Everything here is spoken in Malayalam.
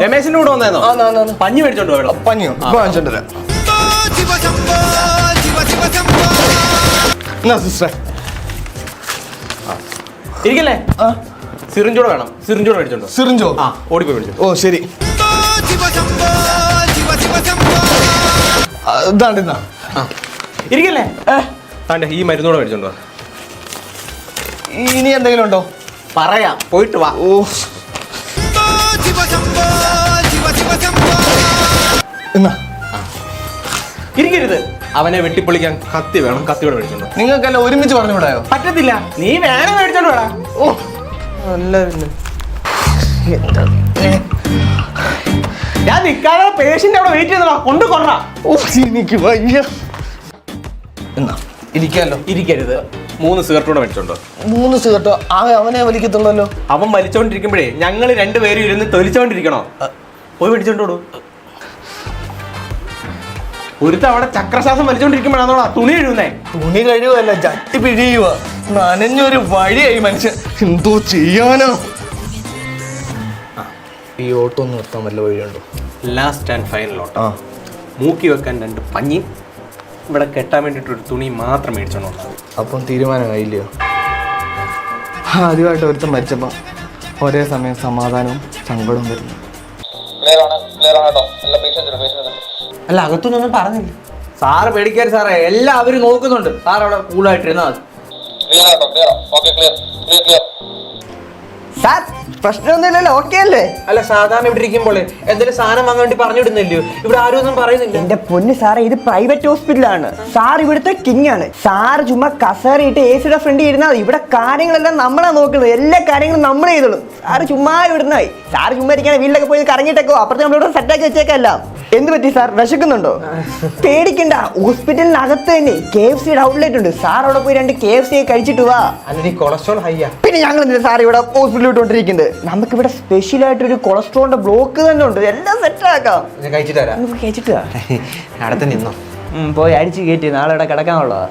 രമേശിന്റെ കൂടെ വന്നേന്നോ? പഞ്ഞി മേടിച്ചോണ്ടോ? വെള്ളം പഞ്ഞിയോ? വാങ്ങിച്ചോണ്ടരാ സിസ്റ്റർ. ഇരിക്കല്ലേ? സിറിഞ്ചൂടെ വേണം. സിറിഞ്ചൂടെ മേടിച്ചോണ്ടോ? സിറിഞ്ചോ? ഓടിപ്പോയി മേടിച്ചോ. ഓ ശരി. ഇരിക്കല്ലേ? ഈ മരുന്നൂടെ മേടിച്ചോണ്ടോ. ഇനി എന്തെങ്കിലും ഉണ്ടോ? പറയാം, പോയിട്ട് വാ. ഓ ഇരിക്കരുത്. അവനെ വെട്ടിപ്പൊളിക്കാൻ കത്തി വേണം. കത്തിയോടെ മേടിച്ചോണ്ടോ. നിങ്ങൾക്കെല്ലാം ഒരുമിച്ച് പറഞ്ഞു വിടായോ? പറ്റത്തില്ല. നീ വേണം മേടിച്ചോണ്ട് വേടാ. ഓ നല്ല ഞാൻ നിൽക്കാതെ പേഷ്യന്റ് അവിടെ വെയിറ്റ് ചെയ്തോ. കൊണ്ട് കൊറ. ഓ എനിക്ക് വയ്യ. എന്നാ ഇരിക്കാലോ. ഇരിക്കരുത്. 3 സിഗരറ്റൂടെ മേടിച്ചോണ്ടോ. 3 സിഗരറ്റോ? അവനെ വലിക്കത്തുള്ളല്ലോ. അവൻ വലിച്ചോണ്ടിരിക്കുമ്പോഴേ ഞങ്ങൾ രണ്ടുപേരും ഇരുന്ന് തൊലിച്ചോണ്ടിരിക്കണോ? പോയി മേടിച്ചോണ്ടോടൂ. ഒരു തവണ ചക്രശ്വാസം വലിച്ചോണ്ടിരിക്കുമ്പോഴാണോടാ തുണി കഴുകുന്നേ. തുണി കഴിയുവല്ല, ചട്ടി പിഴിയുക. നനഞ്ഞൊരു വഴിയായി മനുഷ്യൻ. എന്തോ ചെയ്യാനോ. ഈ ഓട്ടം നിർത്താൻ വല്ല വഴിയുണ്ടോ? ലാസ്റ്റ് ആൻഡ് ഫൈനൽ ഓട്ടം. മൂക്കി വെക്കാൻ 2 പഞ്ഞി, ഇവിടെ കെട്ടാൻ വേണ്ടിയിട്ടൊരു തുണി മാത്രം മേടിച്ചോണ്ടോ. അപ്പം തീരുമാനമായില്ലയോ? ആദ്യമായിട്ട് ഒരുത്തം മരിച്ചപ്പം ഒരേ സമയം സമാധാനവും സങ്കടവും വരുന്നു. അല്ല, അകത്തൊന്നും പറഞ്ഞില്ല. സാറ് പേടിക്കാറ് സാറേ, എല്ലാവരും നോക്കുന്നുണ്ട്. സാർ അവിടെ കൂളായിട്ടിരുന്നാൽ മതി. സാർ പ്രശ്നമൊന്നുമില്ലല്ലോ, ഓക്കെ അല്ലേ? അല്ല, സാധാരണ ഇവിടെ ഇരിക്കുമ്പോൾ എന്തെങ്കിലും സാധനം വാങ്ങാൻ വേണ്ടി പറഞ്ഞിടുന്നില്ലയോ? ഇവിടെ ആരും ഒന്നും പറയുന്നില്ല. എന്റെ പൊന്ന് സാറേ, ഇത് പ്രൈവറ്റ് ഹോസ്പിറ്റലാണ്. സാർ ഇവിടുത്തെ കിങ് ആണ്. സാർ ചുമ്മാ കസേരയിട്ട് AC-യുടെ ഫ്രണ്ട് ഇരുന്നാൽ ഇവിടെ കാര്യങ്ങളെല്ലാം നമ്മളാ നോക്കുന്നത്. എല്ലാ കാര്യങ്ങളും നമ്മൾ ചെയ്തോളും. സാറ് ചുമ്മാ ഇവിടുന്നായി. സാർ ചുമ്മാ ഇരിക്കാൻ വീട്ടിലൊക്കെ പോയി കറങ്ങിയിട്ടേക്കോ. അപ്പുറത്ത് നമ്മളിവിടെ സെറ്റാക്കി വെച്ചേക്കല്ല. എന്ത് പറ്റി സാർ, വിശക്കുന്നുണ്ടോ? പേടിക്കണ്ട, ഹോസ്പിറ്റലിനകത്ത് തന്നെ KFC-യുടെ ഔട്ട്ലെറ്റ് ഉണ്ട്. സാർ അവിടെ പോയി 2 KFC കഴിച്ചിട്ട് വാ. അല്ലെങ്കിൽ കൊളസ്ട്രോൾ ഹൈയാ. പിന്നെ ഞങ്ങൾ എന്തിനാ സാർ ഇവിടെ ഹോസ്പിറ്റലിൽ വിട്ടുകൊണ്ടിരിക്കുന്നത്? നമുക്കിവിടെ സ്പെഷ്യൽ ആയിട്ടൊരു കൊളസ്ട്രോളിന്റെ ബ്ലോക്ക് തന്നെ ഉണ്ട്. എല്ലാം സെറ്റ് ആക്കാം. കഴിച്ചിട്ട് വരാം. കഴിച്ചിട്ട് അടുത്ത് നിന്നോ. പോയി അടിച്ച് കയറ്റി നാളെ ഇവിടെ കിടക്കാനുള്ളതാ.